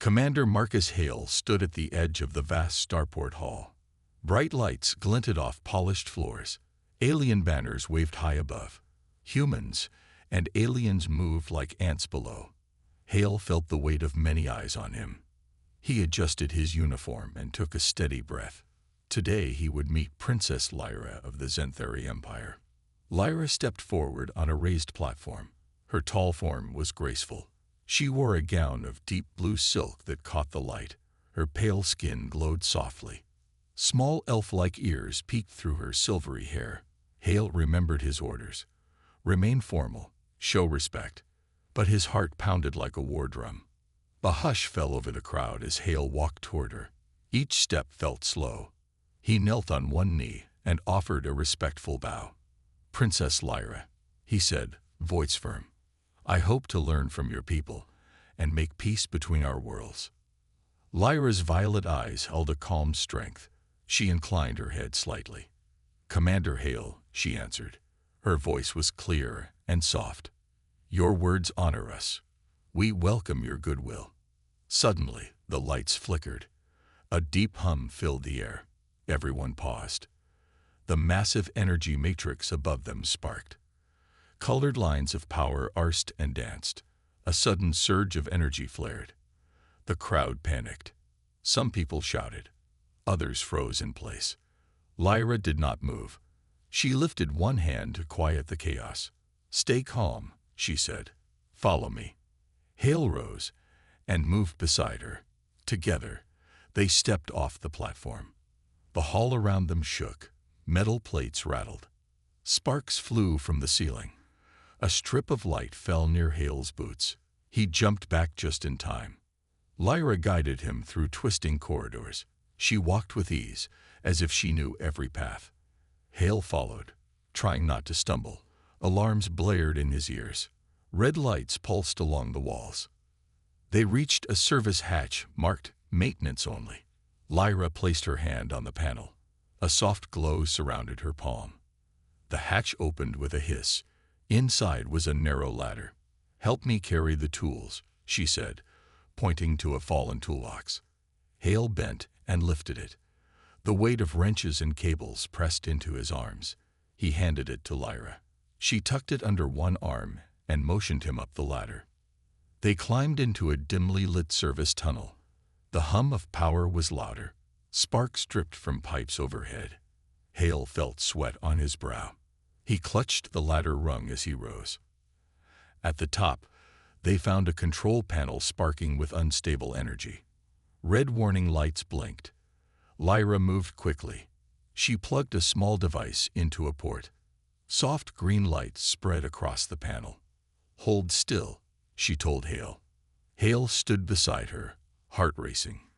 Commander Marcus Hale stood at the edge of the vast starport hall. Bright lights glinted off polished floors. Alien banners waved high above. Humans and aliens moved like ants below. Hale felt the weight of many eyes on him. He adjusted his uniform and took a steady breath. Today he would meet Princess Lyra of the Zenthari Empire. Lyra stepped forward on a raised platform. Her tall form was graceful. She wore a gown of deep blue silk that caught the light. Her pale skin glowed softly. Small elf-like ears peeked through her silvery hair. Hale remembered his orders. Remain formal, show respect. But his heart pounded like a war drum. A hush fell over the crowd as Hale walked toward her. Each step felt slow. He knelt on one knee and offered a respectful bow. "Princess Lyra," he said, voice firm, "I hope to learn from your people and make peace between our worlds." Lyra's violet eyes held a calm strength. She inclined her head slightly. "Commander Hale," she answered. Her voice was clear and soft. "Your words honor us. We welcome your goodwill." Suddenly, the lights flickered. A deep hum filled the air. Everyone paused. The massive energy matrix above them sparked. Colored lines of power arced and danced. A sudden surge of energy flared. The crowd panicked. Some people shouted. Others froze in place. Lyra did not move. She lifted one hand to quiet the chaos. "Stay calm," she said. "Follow me." Hale rose and moved beside her. Together, they stepped off the platform. The hall around them shook. Metal plates rattled. Sparks flew from the ceiling. A strip of light fell near Hale's boots. He jumped back just in time. Lyra guided him through twisting corridors. She walked with ease, as if she knew every path. Hale followed, trying not to stumble. Alarms blared in his ears. Red lights pulsed along the walls. They reached a service hatch marked "Maintenance Only." Lyra placed her hand on the panel. A soft glow surrounded her palm. The hatch opened with a hiss. Inside was a narrow ladder. "Help me carry the tools," she said, pointing to a fallen toolbox. Hale bent and lifted it. The weight of wrenches and cables pressed into his arms. He handed it to Lyra. She tucked it under one arm and motioned him up the ladder. They climbed into a dimly lit service tunnel. The hum of power was louder. Sparks dripped from pipes overhead. Hale felt sweat on his brow. He clutched the ladder rung as he rose. At the top, they found a control panel sparking with unstable energy. Red warning lights blinked. Lyra moved quickly. She plugged a small device into a port. Soft green light spread across the panel. "Hold still," she told Hale. Hale stood beside her, heart racing.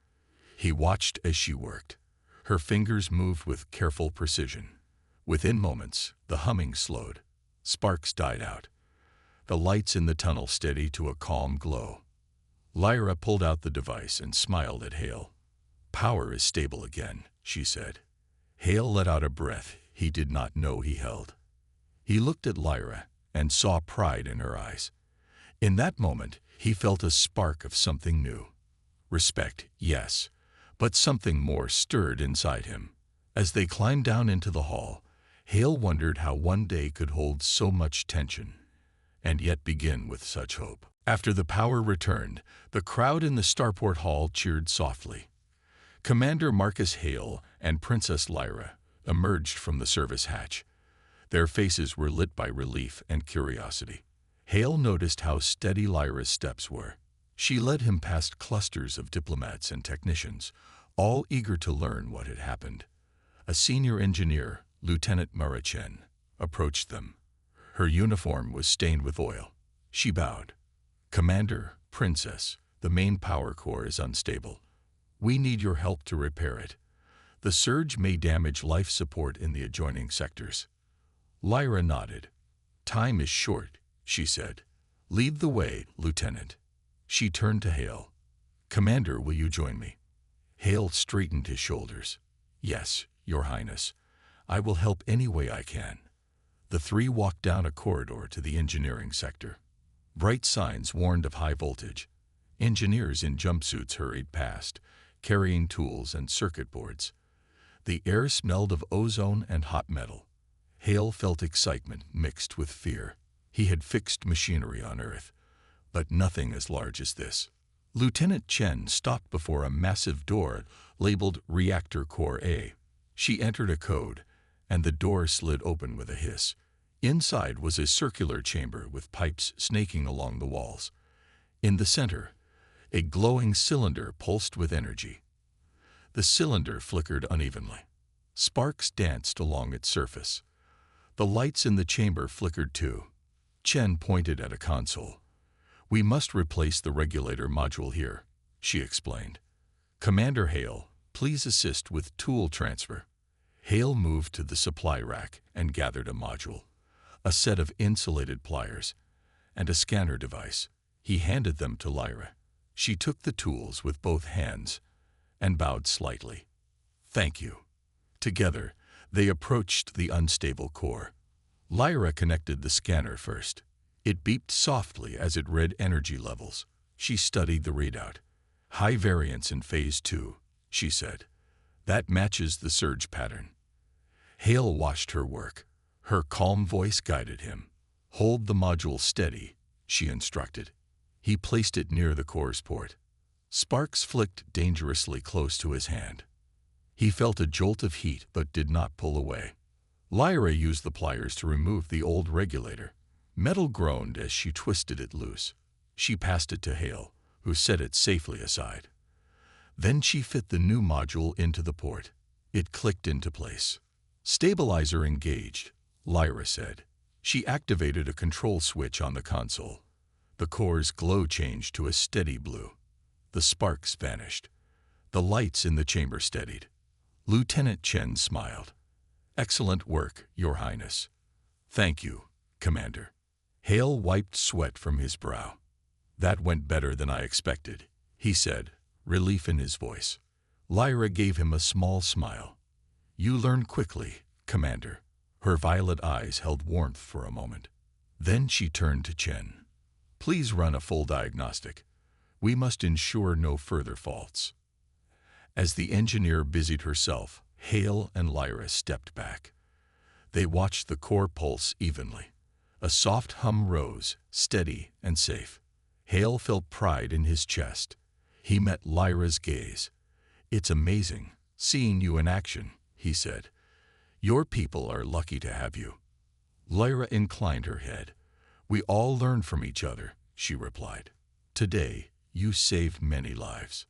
He watched as she worked. Her fingers moved with careful precision. Within moments, the humming slowed. Sparks died out. The lights in the tunnel steadied to a calm glow. Lyra pulled out the device and smiled at Hale. "Power is stable again," she said. Hale let out a breath he did not know he held. He looked at Lyra and saw pride in her eyes. In that moment, he felt a spark of something new. Respect, yes, but something more stirred inside him. As they climbed down into the hall, Hale wondered how one day could hold so much tension, and yet begin with such hope. After the power returned, the crowd in the starport hall cheered softly. Commander Marcus Hale and Princess Lyra emerged from the service hatch. Their faces were lit by relief and curiosity. Hale noticed how steady Lyra's steps were. She led him past clusters of diplomats and technicians, all eager to learn what had happened. A senior engineer, Lieutenant Marachen, approached them. Her uniform was stained with oil. She bowed. "Commander, Princess, the main power core is unstable. We need your help to repair it. The surge may damage life support in the adjoining sectors." Lyra nodded. "Time is short," she said. "Lead the way, Lieutenant." She turned to Hale. "Commander, will you join me?" Hale straightened his shoulders. "Yes, Your Highness. I will help any way I can." The three walked down a corridor to the engineering sector. Bright signs warned of high voltage. Engineers in jumpsuits hurried past, carrying tools and circuit boards. The air smelled of ozone and hot metal. Hale felt excitement mixed with fear. He had fixed machinery on Earth, but nothing as large as this. Lieutenant Chen stopped before a massive door labeled Reactor Core A. She entered a code, and the door slid open with a hiss. Inside was a circular chamber with pipes snaking along the walls. In the center, a glowing cylinder pulsed with energy. The cylinder flickered unevenly. Sparks danced along its surface. The lights in the chamber flickered too. Chen pointed at a console. "We must replace the regulator module here," she explained. "Commander Hale, please assist with tool transfer." Hale moved to the supply rack and gathered a module, a set of insulated pliers, and a scanner device. He handed them to Lyra. She took the tools with both hands and bowed slightly. "Thank you." Together, they approached the unstable core. Lyra connected the scanner first. It beeped softly as it read energy levels. She studied the readout. "High variance in Phase 2, she said. "That matches the surge pattern." Hale watched her work. Her calm voice guided him. "Hold the module steady," she instructed. He placed it near the core's port. Sparks flicked dangerously close to his hand. He felt a jolt of heat but did not pull away. Lyra used the pliers to remove the old regulator. Metal groaned as she twisted it loose. She passed it to Hale, who set it safely aside. Then she fit the new module into the port. It clicked into place. "Stabilizer engaged," Lyra said. She activated a control switch on the console. The core's glow changed to a steady blue. The sparks vanished. The lights in the chamber steadied. Lieutenant Chen smiled. "Excellent work, Your Highness." "Thank you, Commander." Hale wiped sweat from his brow. "That went better than I expected," he said, relief in his voice. Lyra gave him a small smile. "You learn quickly, Commander." Her violet eyes held warmth for a moment. Then she turned to Chen. "Please run a full diagnostic. We must ensure no further faults." As the engineer busied herself, Hale and Lyra stepped back. They watched the core pulse evenly. A soft hum rose, steady and safe. Hale felt pride in his chest. He met Lyra's gaze. "It's amazing, seeing you in action," he said. "Your people are lucky to have you." Lyra inclined her head. "We all learn from each other," she replied. "Today, you saved many lives."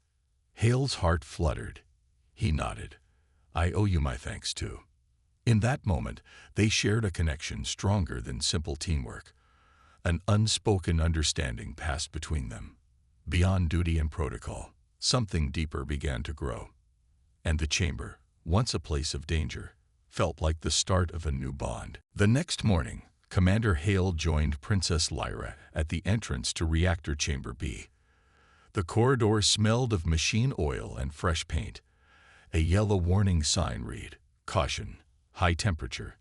Hale's heart fluttered. He nodded. "I owe you my thanks too." In that moment, they shared a connection stronger than simple teamwork. An unspoken understanding passed between them. Beyond duty and protocol, something deeper began to grow. And the chamber, once a place of danger, felt like the start of a new bond. The next morning, Commander Hale joined Princess Lyra at the entrance to Reactor Chamber B. The corridor smelled of machine oil and fresh paint. A yellow warning sign read, "Caution, high temperature."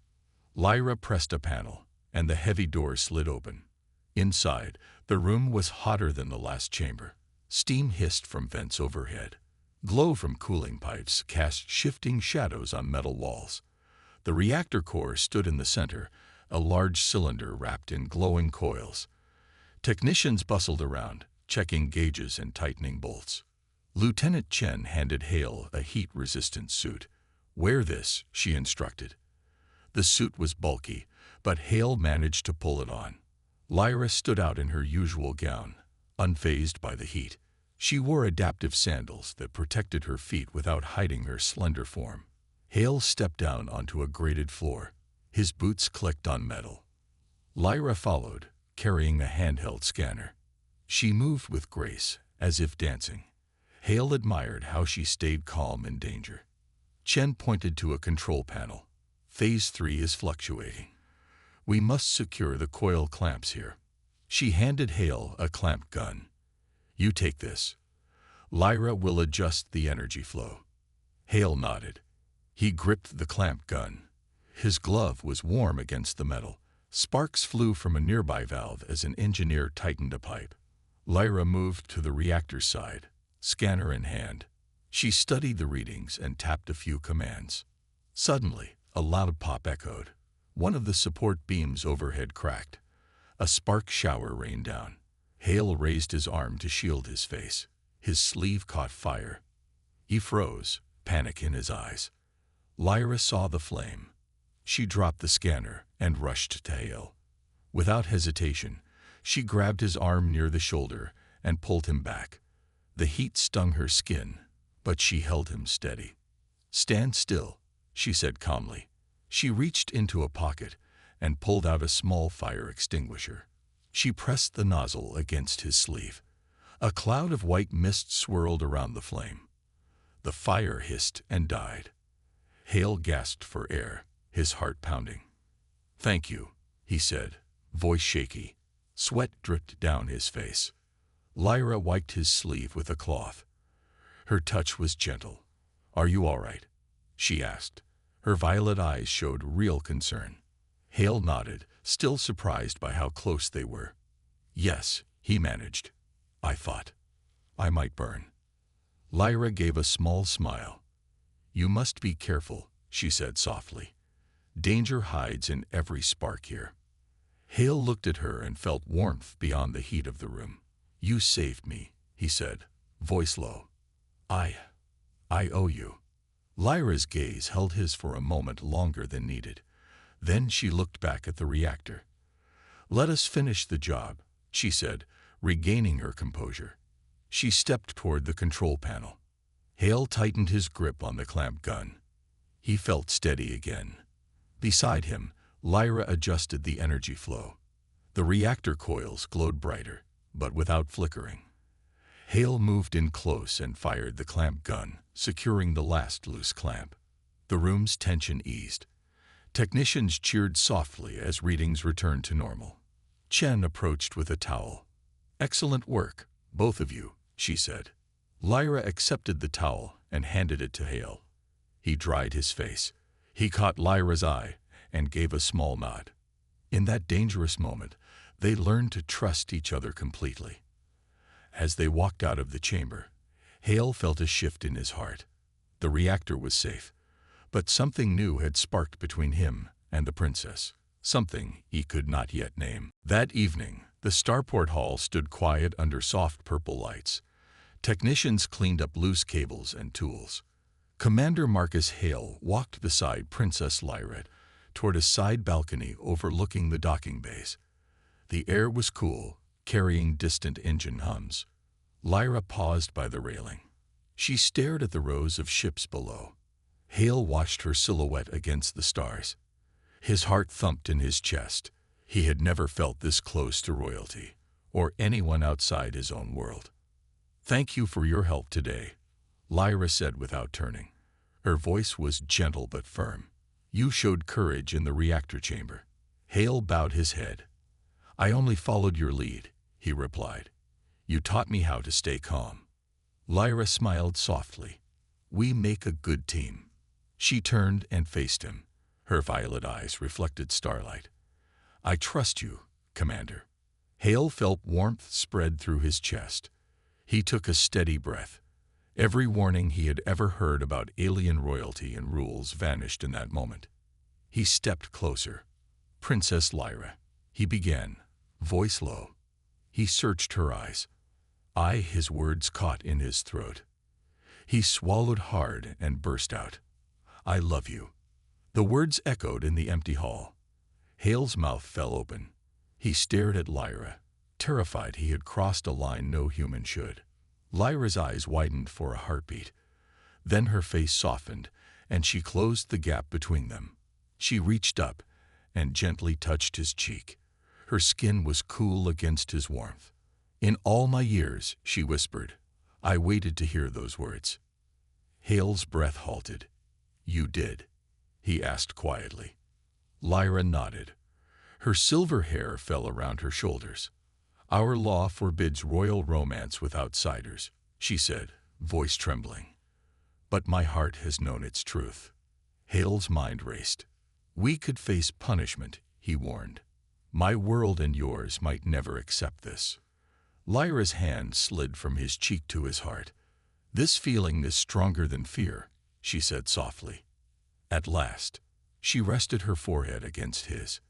Lyra pressed a panel, and the heavy door slid open. Inside, the room was hotter than the last chamber. Steam hissed from vents overhead. Glow from cooling pipes cast shifting shadows on metal walls. The reactor core stood in the center, a large cylinder wrapped in glowing coils. Technicians bustled around, checking gauges and tightening bolts. Lieutenant Chen handed Hale a heat-resistant suit. "Wear this," she instructed. The suit was bulky, but Hale managed to pull it on. Lyra stood out in her usual gown, unfazed by the heat. She wore adaptive sandals that protected her feet without hiding her slender form. Hale stepped down onto a grated floor. His boots clicked on metal. Lyra followed, carrying a handheld scanner. She moved with grace, as if dancing. Hale admired how she stayed calm in danger. Chen pointed to a control panel. "Phase 3 is fluctuating. We must secure the coil clamps here." She handed Hale a clamped gun. "You take this. Lyra will adjust the energy flow." Hale nodded. He gripped the clamped gun. His glove was warm against the metal. Sparks flew from a nearby valve as an engineer tightened a pipe. Lyra moved to the reactor side, scanner in hand. She studied the readings and tapped a few commands. Suddenly, a loud pop echoed. One of the support beams overhead cracked. A spark shower rained down. Hale raised his arm to shield his face. His sleeve caught fire. He froze, panic in his eyes. Lyra saw the flame. She dropped the scanner and rushed to Hale. Without hesitation, she grabbed his arm near the shoulder and pulled him back. The heat stung her skin, but she held him steady. "Stand still," she said calmly. She reached into a pocket and pulled out a small fire extinguisher. She pressed the nozzle against his sleeve. A cloud of white mist swirled around the flame. The fire hissed and died. Hale gasped for air, his heart pounding. "Thank you," he said, voice shaky. Sweat dripped down his face. Lyra wiped his sleeve with a cloth. Her touch was gentle. "Are you all right?" she asked. Her violet eyes showed real concern. Hale nodded, still surprised by how close they were. "Yes," he managed. "I thought I might burn." Lyra gave a small smile. "You must be careful," she said softly. "Danger hides in every spark here." Hale looked at her and felt warmth beyond the heat of the room. "You saved me," he said, voice low. I owe you." Lyra's gaze held his for a moment longer than needed. Then she looked back at the reactor. "Let us finish the job," she said, regaining her composure. She stepped toward the control panel. Hale tightened his grip on the clamp gun. He felt steady again. Beside him, Lyra adjusted the energy flow. The reactor coils glowed brighter, but without flickering. Hale moved in close and fired the clamp gun, securing the last loose clamp. The room's tension eased. Technicians cheered softly as readings returned to normal. Chen approached with a towel. "Excellent work, both of you," she said. Lyra accepted the towel and handed it to Hale. He dried his face. He caught Lyra's eye and gave a small nod. In that dangerous moment, they learned to trust each other completely. As they walked out of the chamber, Hale felt a shift in his heart. The reactor was safe, but something new had sparked between him and the princess, something he could not yet name. That evening, the starport hall stood quiet under soft purple lights. Technicians cleaned up loose cables and tools. Commander Marcus Hale walked beside Princess Lyra toward a side balcony overlooking the docking bays. The air was cool, carrying distant engine hums. Lyra paused by the railing. She stared at the rows of ships below. Hale watched her silhouette against the stars. His heart thumped in his chest. He had never felt this close to royalty, or anyone outside his own world. "Thank you for your help today," Lyra said without turning. Her voice was gentle but firm. "You showed courage in the reactor chamber." Hale bowed his head. "I only followed your lead," he replied. "You taught me how to stay calm." Lyra smiled softly. "We make a good team." She turned and faced him. Her violet eyes reflected starlight. "I trust you, Commander." Hale felt warmth spread through his chest. He took a steady breath. Every warning he had ever heard about alien royalty and rules vanished in that moment. He stepped closer. "Princess Lyra," he began, voice low. He searched her eyes. His words caught in his throat. He swallowed hard and burst out, "I love you." The words echoed in the empty hall. Hale's mouth fell open. He stared at Lyra, terrified he had crossed a line no human should. Lyra's eyes widened for a heartbeat. Then her face softened, and she closed the gap between them. She reached up and gently touched his cheek. Her skin was cool against his warmth. "In all my years," she whispered, "I waited to hear those words." Hale's breath halted. "You did?" he asked quietly. Lyra nodded. Her silver hair fell around her shoulders. "Our law forbids royal romance with outsiders," she said, voice trembling. "But my heart has known its truth." Hale's mind raced. "We could face punishment," he warned. "My world and yours might never accept this." Lyra's hand slid from his cheek to his heart. "This feeling is stronger than fear," she said softly. At last, she rested her forehead against his.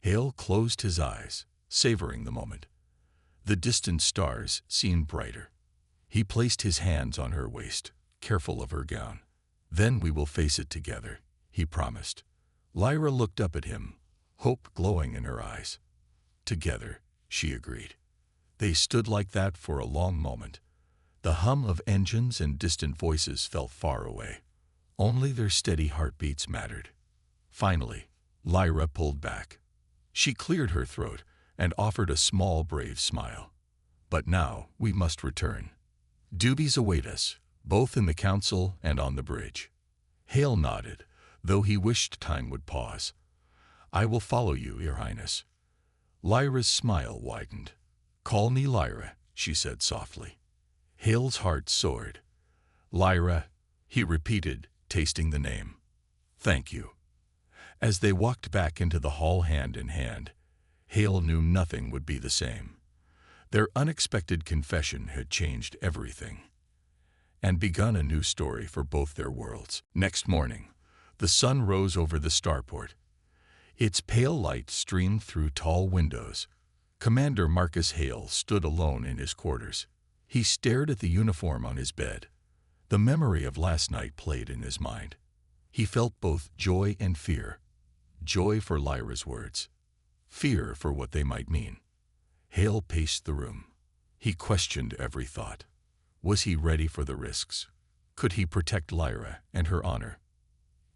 Hale closed his eyes, savoring the moment. The distant stars seemed brighter. He placed his hands on her waist, careful of her gown. "Then we will face it together," he promised. Lyra looked up at him, hope glowing in her eyes. "Together," she agreed. They stood like that for a long moment. The hum of engines and distant voices felt far away. Only their steady heartbeats mattered. Finally, Lyra pulled back. She cleared her throat and offered a small, brave smile. "But now we must return. Duties await us, both in the council and on the bridge." Hale nodded, though he wished time would pause. "I will follow you, Your Highness." Lyra's smile widened. "Call me Lyra," she said softly. Hale's heart soared. "Lyra," he repeated, tasting the name. "Thank you." As they walked back into the hall hand in hand, Hale knew nothing would be the same. Their unexpected confession had changed everything and begun a new story for both their worlds. Next morning, the sun rose over the starport. Its pale light streamed through tall windows. Commander Marcus Hale stood alone in his quarters. He stared at the uniform on his bed. The memory of last night played in his mind. He felt both joy and fear. Joy for Lyra's words, fear for what they might mean. Hale paced the room. He questioned every thought. Was he ready for the risks? Could he protect Lyra and her honor?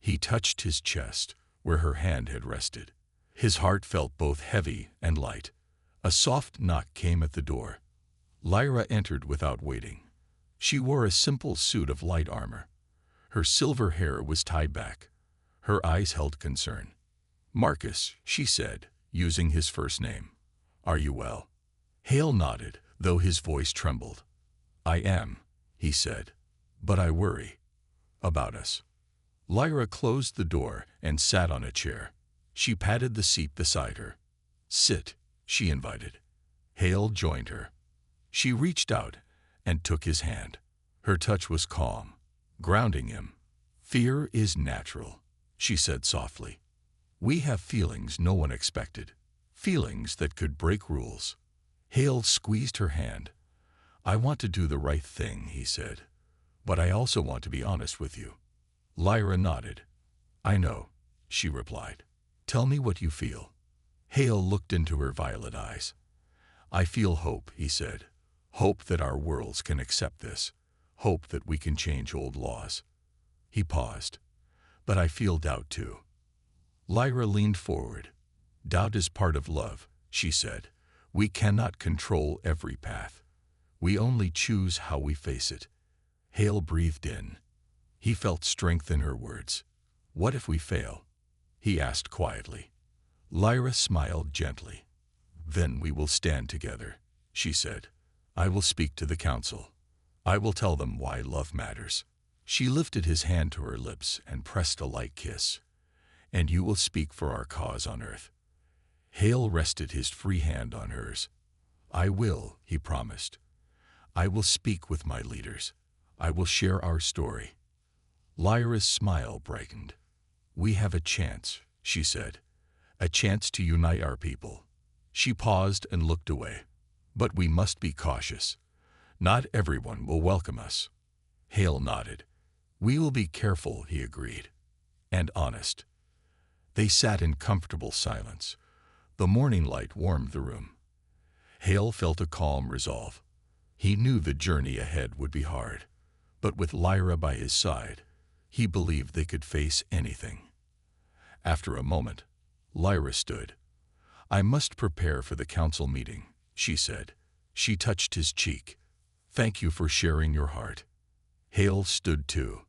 He touched his chest, where her hand had rested. His heart felt both heavy and light. A soft knock came at the door. Lyra entered without waiting. She wore a simple suit of light armor. Her silver hair was tied back. Her eyes held concern. "Marcus," she said, using his first name. "Are you well?" Hale nodded, though his voice trembled. "I am," he said, "but I worry about us." Lyra closed the door and sat on a chair. She patted the seat beside her. "Sit," she invited. Hale joined her. She reached out and took his hand. Her touch was calm, grounding him. "Fear is natural," she said softly. "We have feelings no one expected, feelings that could break rules." Hale squeezed her hand. "I want to do the right thing," he said, "but I also want to be honest with you." Lyra nodded. "I know," she replied. "Tell me what you feel." Hale looked into her violet eyes. "I feel hope," he said. "Hope that our worlds can accept this. Hope that we can change old laws." He paused. "But I feel doubt too." Lyra leaned forward. "Doubt is part of love," she said. "We cannot control every path. We only choose how we face it." Hale breathed in. He felt strength in her words. "What if we fail?" he asked quietly. Lyra smiled gently. "Then we will stand together," she said. "I will speak to the council. I will tell them why love matters." She lifted his hand to her lips and pressed a light kiss. "And you will speak for our cause on earth." Hale rested his free hand on hers. "I will," he promised. "I will speak with my leaders. I will share our story." Lyra's smile brightened. "We have a chance," she said. "A chance to unite our people." She paused and looked away. "But we must be cautious. Not everyone will welcome us." Hale nodded. "We will be careful," he agreed. "And honest." They sat in comfortable silence. The morning light warmed the room. Hale felt a calm resolve. He knew the journey ahead would be hard, but with Lyra by his side, he believed they could face anything. After a moment, Lyra stood. "I must prepare for the council meeting," she said. She touched his cheek. "Thank you for sharing your heart." Hale stood too.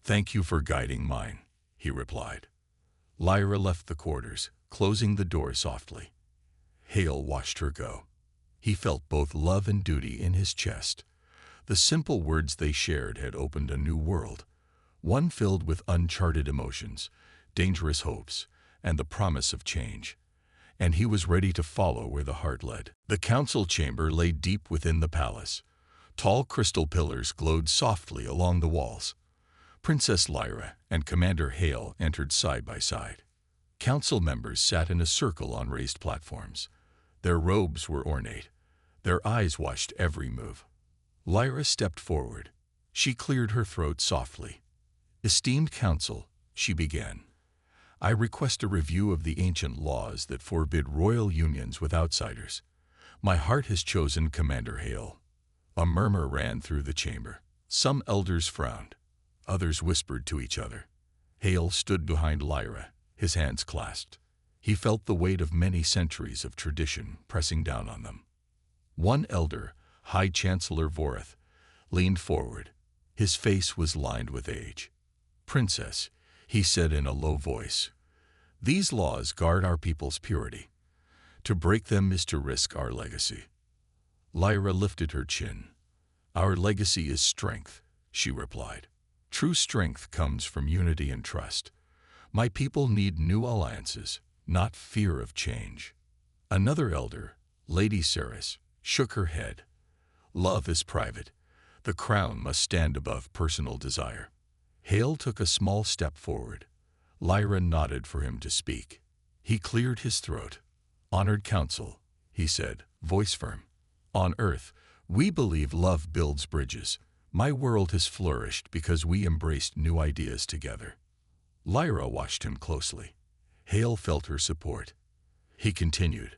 "Thank you for guiding mine," he replied. Lyra left the quarters, closing the door softly. Hale watched her go. He felt both love and duty in his chest. The simple words they shared had opened a new world, one filled with uncharted emotions, dangerous hopes, and the promise of change. and he was ready to follow where the heart led. The council chamber lay deep within the palace. Tall crystal pillars glowed softly along the walls. Princess Lyra and Commander Hale entered side by side. Council members sat in a circle on raised platforms. Their robes were ornate. Their eyes watched every move. Lyra stepped forward. She cleared her throat softly. "Esteemed council," she began, "I request a review of the ancient laws that forbid royal unions with outsiders. My heart has chosen Commander Hale." A murmur ran through the chamber. Some elders frowned. Others whispered to each other. Hale stood behind Lyra, his hands clasped. He felt the weight of many centuries of tradition pressing down on them. One elder, High Chancellor Voreth, leaned forward. His face was lined with age. "Princess," he said in a low voice, "these laws guard our people's purity. To break them is to risk our legacy." Lyra lifted her chin. "Our legacy is strength," she replied. "True strength comes from unity and trust. My people need new alliances, not fear of change." Another elder, Lady Ceres, shook her head. "Love is private. The crown must stand above personal desire." Hale took a small step forward. Lyra nodded for him to speak. He cleared his throat. "Honored council," he said, voice firm. "On Earth, we believe love builds bridges. My world has flourished because we embraced new ideas together." Lyra watched him closely. Hale felt her support. He continued,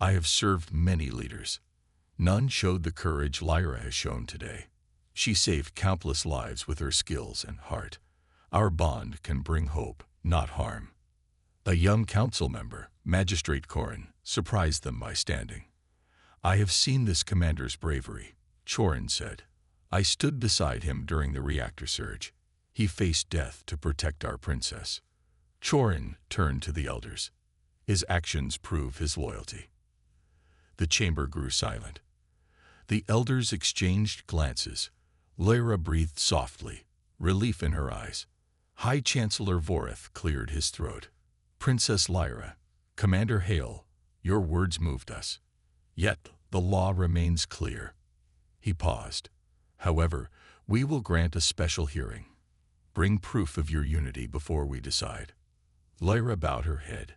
"I have served many leaders. None showed the courage Lyra has shown today. She saved countless lives with her skills and heart. Our bond can bring hope, not harm." A young council member, Magistrate Corin, surprised them by standing. "I have seen this commander's bravery," Chorin said. "I stood beside him during the reactor surge. He faced death to protect our princess." Chorin turned to the elders. "His actions prove his loyalty." The chamber grew silent. The elders exchanged glances. Lyra breathed softly, relief in her eyes. High Chancellor Voreth cleared his throat. "Princess Lyra, Commander Hale, your words moved us. Yet the law remains clear." He paused. "However, we will grant a special hearing. Bring proof of your unity before we decide." Lyra bowed her head.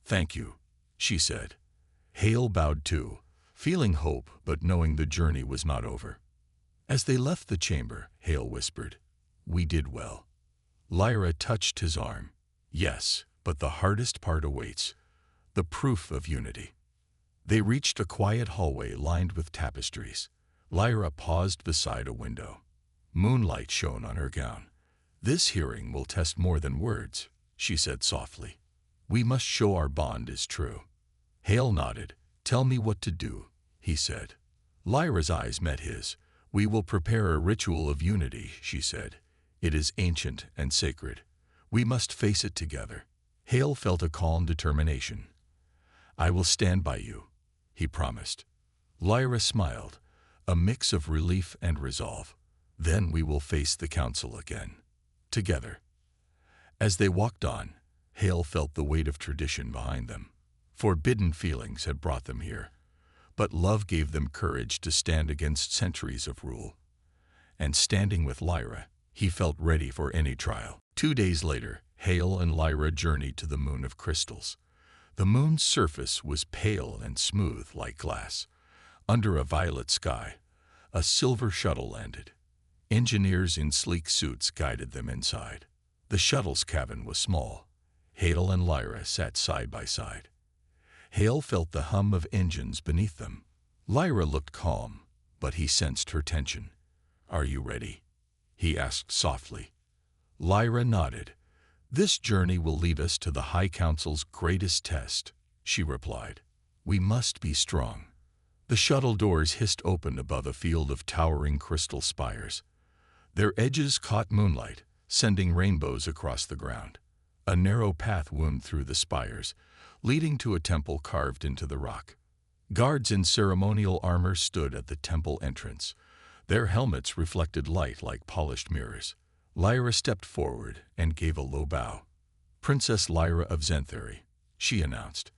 "Thank you," she said. Hale bowed too, feeling hope but knowing the journey was not over. As they left the chamber, Hale whispered, "We did well." Lyra touched his arm. "Yes, but the hardest part awaits, the proof of unity." They reached a quiet hallway lined with tapestries. Lyra paused beside a window. Moonlight shone on her gown. "This hearing will test more than words," she said softly. "We must show our bond is true." Hale nodded. "Tell me what to do," he said. Lyra's eyes met his. "We will prepare a ritual of unity," she said. "It is ancient and sacred. We must face it together." Hale felt a calm determination. "I will stand by you," he promised. Lyra smiled, a mix of relief and resolve. "Then we will face the council again, together." As they walked on, Hale felt the weight of tradition behind them. Forbidden feelings had brought them here, but love gave them courage to stand against centuries of rule. And standing with Lyra, he felt ready for any trial. 2 days later, Hale and Lyra journeyed to the moon of crystals. The moon's surface was pale and smooth like glass. Under a violet sky, a silver shuttle landed. Engineers in sleek suits guided them inside. The shuttle's cabin was small. Hale and Lyra sat side by side. Hale felt the hum of engines beneath them. Lyra looked calm, but he sensed her tension. "Are you ready?" he asked softly. Lyra nodded. "This journey will lead us to the High Council's greatest test," she replied. "We must be strong." The shuttle doors hissed open above a field of towering crystal spires. Their edges caught moonlight, sending rainbows across the ground. A narrow path wound through the spires, leading to a temple carved into the rock. Guards in ceremonial armor stood at the temple entrance. Their helmets reflected light like polished mirrors. Lyra stepped forward and gave a low bow. "Princess Lyra of Zenthari," she announced,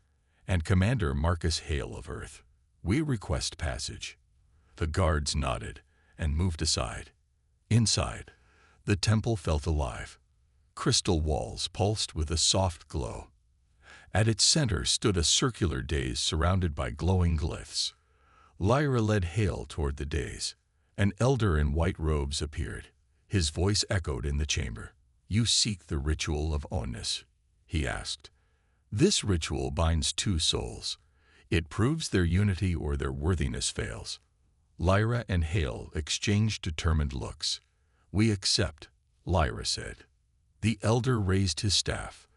And Commander Marcus Hale of Earth. We request passage. The guards nodded and moved aside. Inside, the temple felt alive. Crystal walls pulsed with a soft glow. At its center stood a circular dais surrounded by glowing glyphs. Lyra led Hale toward the dais. An elder in white robes appeared. His voice echoed in the chamber. You seek the ritual of oneness, he asked. This ritual binds two souls. It proves their unity or their worthiness fails. Lyra and Hale exchanged determined looks. We accept, Lyra said. The elder raised his staff.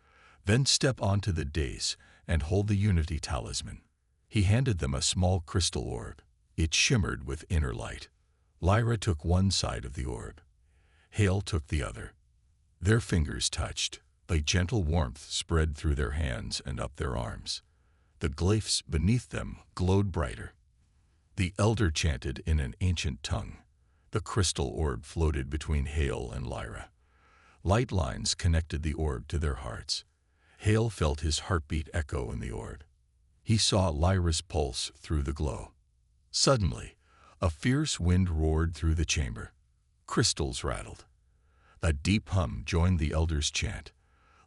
Then step onto the dais and hold the unity talisman. He handed them a small crystal orb. It shimmered with inner light. Lyra took one side of the orb. Hale took the other. Their fingers touched. A gentle warmth spread through their hands and up their arms. The glyphs beneath them glowed brighter. The elder chanted in an ancient tongue. The crystal orb floated between Hale and Lyra. Light lines connected the orb to their hearts. Hale felt his heartbeat echo in the orb. He saw Lyra's pulse through the glow. Suddenly, a fierce wind roared through the chamber. Crystals rattled. A deep hum joined the elder's chant.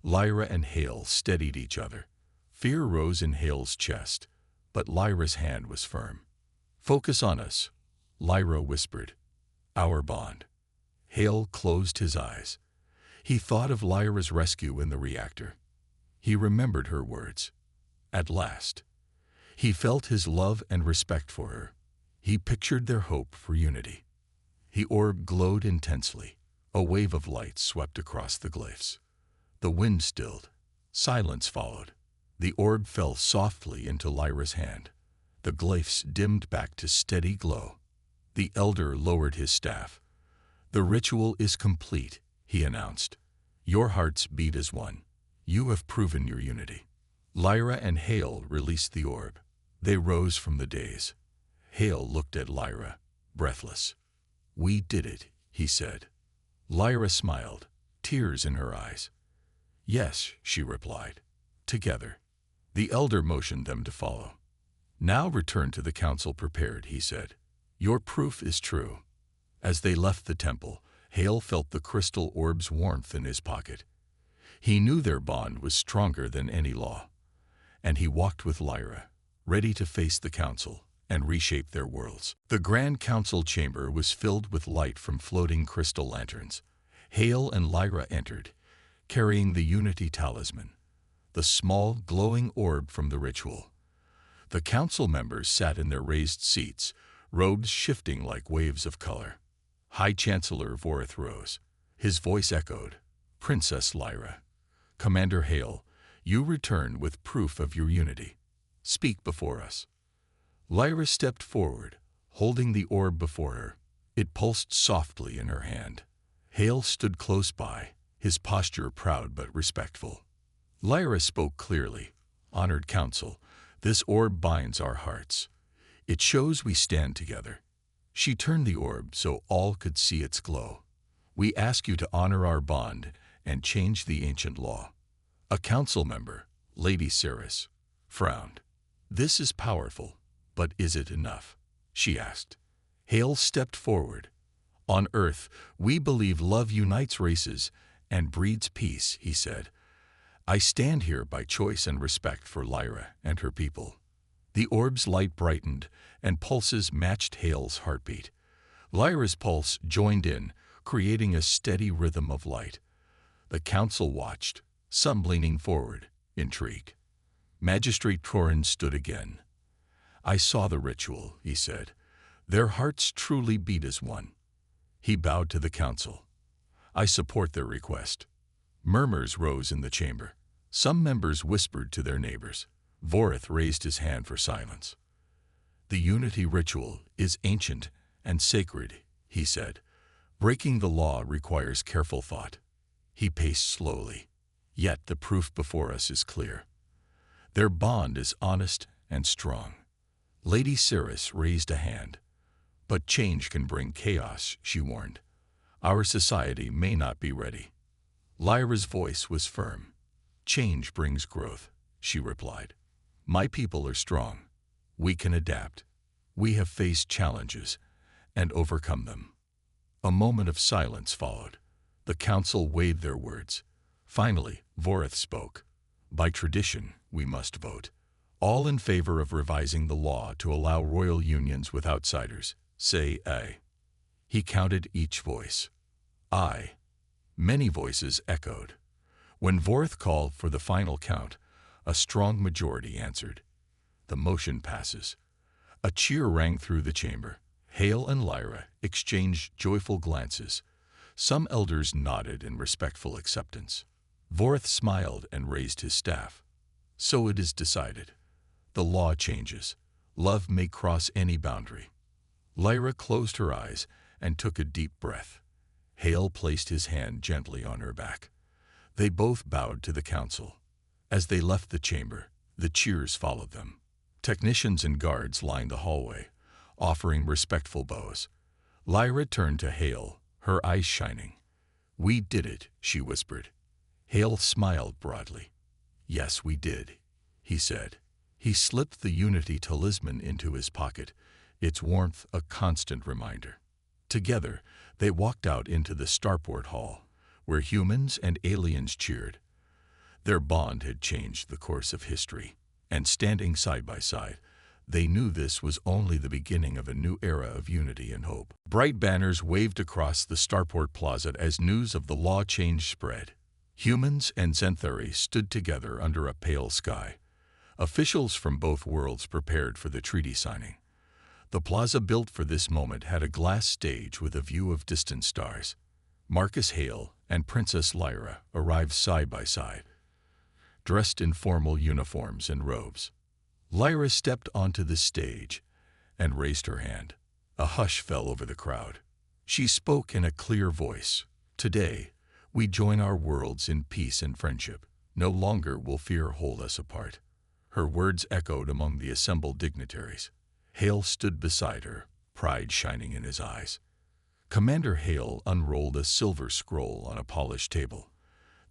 Lyra and Hale steadied each other. Fear rose in Hale's chest, but Lyra's hand was firm. Focus on us, Lyra whispered. Our bond. Hale closed his eyes. He thought of Lyra's rescue in the reactor. He remembered her words. At last, he felt his love and respect for her. He pictured their hope for unity. The orb glowed intensely. A wave of light swept across the glyphs. The wind stilled. Silence followed. The orb fell softly into Lyra's hand. The glyphs dimmed back to steady glow. The elder lowered his staff. The ritual is complete, he announced. Your hearts beat as one. You have proven your unity. Lyra and Hale released the orb. They rose from the dais. Hale looked at Lyra, breathless. We did it, he said. Lyra smiled, tears in her eyes. Yes, she replied. Together. The elder motioned them to follow. Now return to the council prepared, he said. Your proof is true. As they left the temple, Hale felt the crystal orb's warmth in his pocket. He knew their bond was stronger than any law. And he walked with Lyra, ready to face the council and reshape their worlds. The Grand Council chamber was filled with light from floating crystal lanterns. Hale and Lyra entered, carrying the Unity Talisman, the small, glowing orb from the ritual. The council members sat in their raised seats, robes shifting like waves of color. High Chancellor Vorith rose. His voice echoed, Princess Lyra, Commander Hale, you return with proof of your unity. Speak before us. Lyra stepped forward, holding the orb before her. It pulsed softly in her hand. Hale stood close by, his posture proud but respectful. Lyra spoke clearly. Honored Council, this orb binds our hearts. It shows we stand together. She turned the orb so all could see its glow. We ask you to honor our bond and change the ancient law. A council member, Lady Ceres, frowned. This is powerful, but is it enough? She asked. Hale stepped forward. On Earth, we believe love unites races and breeds peace, he said. I stand here by choice and respect for Lyra and her people. The orb's light brightened, and pulses matched Hale's heartbeat. Lyra's pulse joined in, creating a steady rhythm of light. The council watched, some leaning forward, intrigued. Magistrate Torin stood again. I saw the ritual, he said. Their hearts truly beat as one. He bowed to the council. I support their request. Murmurs rose in the chamber. Some members whispered to their neighbors. Vorith raised his hand for silence. The unity ritual is ancient and sacred, he said. Breaking the law requires careful thought. He paced slowly. Yet the proof before us is clear. Their bond is honest and strong. Lady Ceres raised a hand. But change can bring chaos, she warned. Our society may not be ready. Lyra's voice was firm. Change brings growth, she replied. My people are strong. We can adapt. We have faced challenges and overcome them. A moment of silence followed. The council weighed their words. Finally, Vorith spoke. By tradition, we must vote. All in favor of revising the law to allow royal unions with outsiders, say aye. He counted each voice. Aye. Many voices echoed. When Vorith called for the final count, a strong majority answered. The motion passes. A cheer rang through the chamber. Hale and Lyra exchanged joyful glances. Some elders nodded in respectful acceptance. Vorith smiled and raised his staff. So it is decided. The law changes. Love may cross any boundary. Lyra closed her eyes and took a deep breath. Hale placed his hand gently on her back. They both bowed to the council. As they left the chamber, the cheers followed them. Technicians and guards lined the hallway, offering respectful bows. Lyra turned to Hale, her eyes shining. We did it, she whispered. Hale smiled broadly. Yes, we did, he said. He slipped the Unity talisman into his pocket, its warmth a constant reminder. Together, they walked out into the starport hall, where humans and aliens cheered. Their bond had changed the course of history, and standing side by side, they knew this was only the beginning of a new era of unity and hope. Bright banners waved across the starport plaza as news of the law change spread. Humans and Xanthari stood together under a pale sky. Officials from both worlds prepared for the treaty signing. The plaza built for this moment had a glass stage with a view of distant stars. Marcus Hale and Princess Lyra arrived side by side, dressed in formal uniforms and robes. Lyra stepped onto the stage and raised her hand. A hush fell over the crowd. She spoke in a clear voice. Today, we join our worlds in peace and friendship. No longer will fear hold us apart. Her words echoed among the assembled dignitaries. Hale stood beside her, pride shining in his eyes. Commander Hale unrolled a silver scroll on a polished table.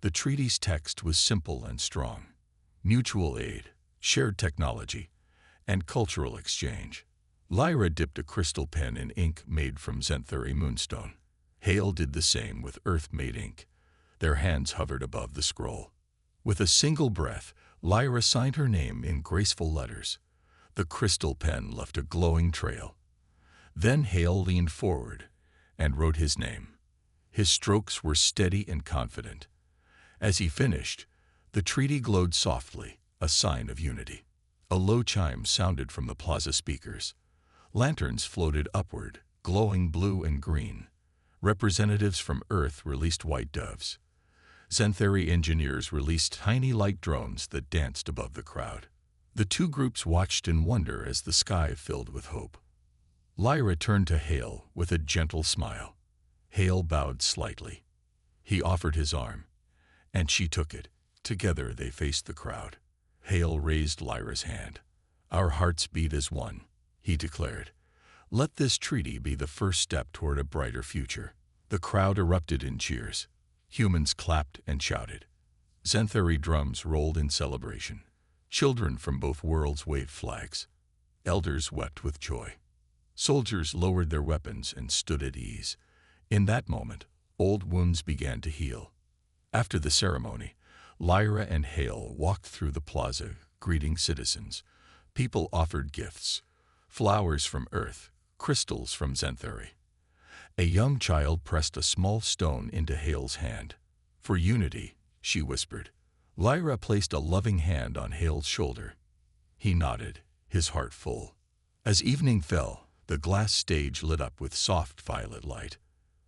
The treaty's text was simple and strong. Mutual aid, shared technology, and cultural exchange. Lyra dipped a crystal pen in ink made from Xanthari moonstone. Hale did the same with earth-made ink. Their hands hovered above the scroll. With a single breath, Lyra signed her name in graceful letters. The crystal pen left a glowing trail. Then Hale leaned forward and wrote his name. His strokes were steady and confident. As he finished, the treaty glowed softly, a sign of unity. A low chime sounded from the plaza speakers. Lanterns floated upward, glowing blue and green. Representatives from Earth released white doves. Xanthari engineers released tiny light drones that danced above the crowd. The two groups watched in wonder as the sky filled with hope. Lyra turned to Hale with a gentle smile. Hale bowed slightly. He offered his arm, and she took it. Together they faced the crowd. Hale raised Lyra's hand. Our hearts beat as one, he declared. Let this treaty be the first step toward a brighter future. The crowd erupted in cheers. Humans clapped and shouted. Xanthari drums rolled in celebration. Children from both worlds waved flags. Elders wept with joy. Soldiers lowered their weapons and stood at ease. In that moment, old wounds began to heal. After the ceremony, Lyra and Hale walked through the plaza, greeting citizens. People offered gifts, flowers from Earth, crystals from Xanthari. A young child pressed a small stone into Hale's hand. For unity, she whispered. Lyra placed a loving hand on Hale's shoulder. He nodded, his heart full. As evening fell, the glass stage lit up with soft violet light.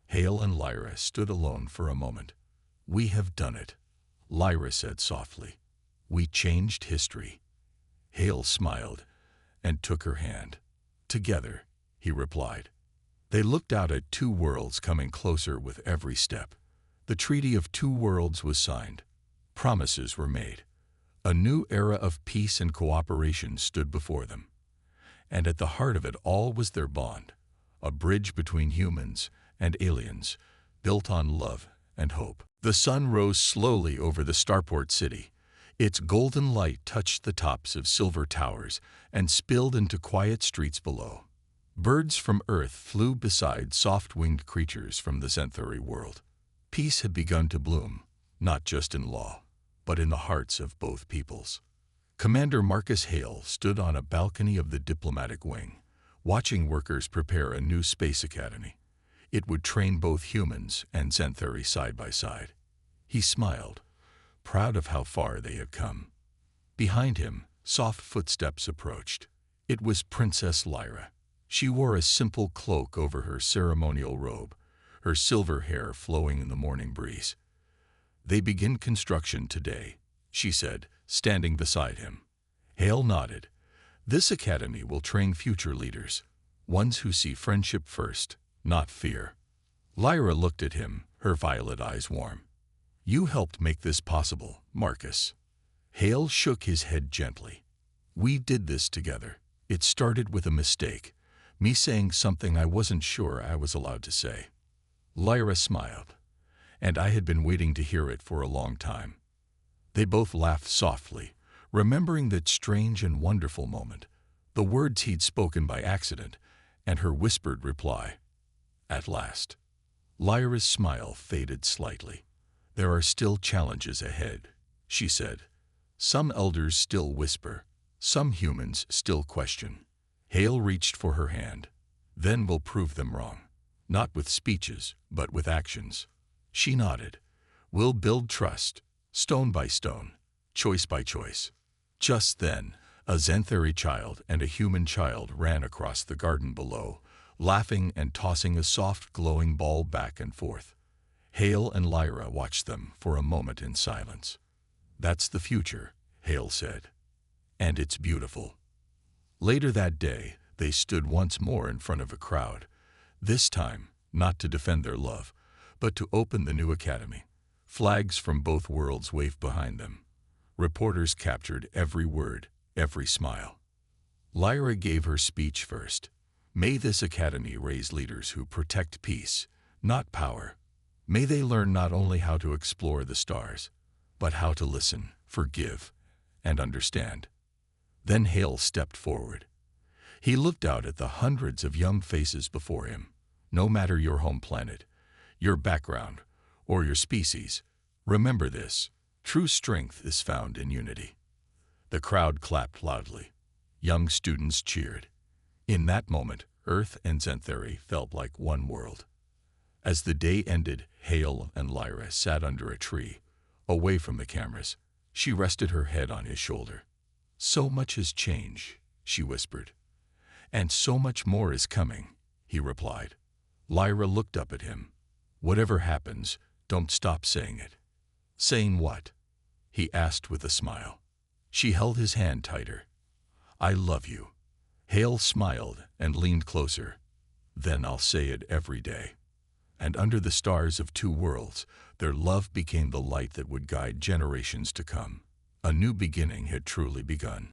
Hale and Lyra stood alone for a moment. We have done it, Lyra said softly. We changed history. Hale smiled and took her hand. Together, he replied. They looked out at two worlds coming closer with every step. The Treaty of Two Worlds was signed. Promises were made. A new era of peace and cooperation stood before them. And at the heart of it all was their bond, a bridge between humans and aliens, built on love and hope. The sun rose slowly over the starport city, Its golden light touched the tops of silver towers and spilled into quiet streets below. Birds from Earth flew beside soft-winged creatures from the Xanthari world. Peace had begun to bloom, not just in law, but in the hearts of both peoples. Commander Marcus Hale stood on a balcony of the diplomatic wing, watching workers prepare a new space academy. It would train both humans and Xanthari side by side. He smiled, proud of how far they had come. Behind him, soft footsteps approached. It was Princess Lyra. She wore a simple cloak over her ceremonial robe, her silver hair flowing in the morning breeze. "They begin construction today," she said, standing beside him. Hale nodded. "This academy will train future leaders, ones who see friendship first, not fear." Lyra looked at him, her violet eyes warm. "You helped make this possible, Marcus." Hale shook his head gently. "We did this together. It started with a mistake, me saying something I wasn't sure I was allowed to say." Lyra smiled, and I had been waiting to hear it for a long time. They both laughed softly, remembering that strange and wonderful moment, the words he'd spoken by accident, and her whispered reply. "At last." Lyra's smile faded slightly. "There are still challenges ahead," she said. "Some elders still whisper, some humans still question." Hale reached for her hand. "Then we'll prove them wrong, not with speeches, but with actions." She nodded. "We'll build trust, stone by stone, choice by choice." Just then, a Xanthari child and a human child ran across the garden below, laughing and tossing a soft, glowing ball back and forth. Hale and Lyra watched them for a moment in silence. "That's the future," Hale said. "And it's beautiful." Later that day, they stood once more in front of a crowd, this time not to defend their love, but to open the new academy. Flags from both worlds waved behind them. Reporters captured every word, every smile. Lyra gave her speech first. "May this academy raise leaders who protect peace, not power. May they learn not only how to explore the stars, but how to listen, forgive, and understand." Then Hale stepped forward. He looked out at the hundreds of young faces before him. "No matter your home planet, your background, or your species, remember this: true strength is found in unity." The crowd clapped loudly. Young students cheered. In that moment, Earth and Xanthari felt like one world. As the day ended, Hale and Lyra sat under a tree, away from the cameras. She rested her head on his shoulder. "So much has changed," she whispered. "And so much more is coming," he replied. Lyra looked up at him. "Whatever happens, don't stop saying it." "Saying what?" he asked with a smile. She held his hand tighter. "I love you." Hale smiled and leaned closer. "Then I'll say it every day." And under the stars of two worlds, their love became the light that would guide generations to come. A new beginning had truly begun.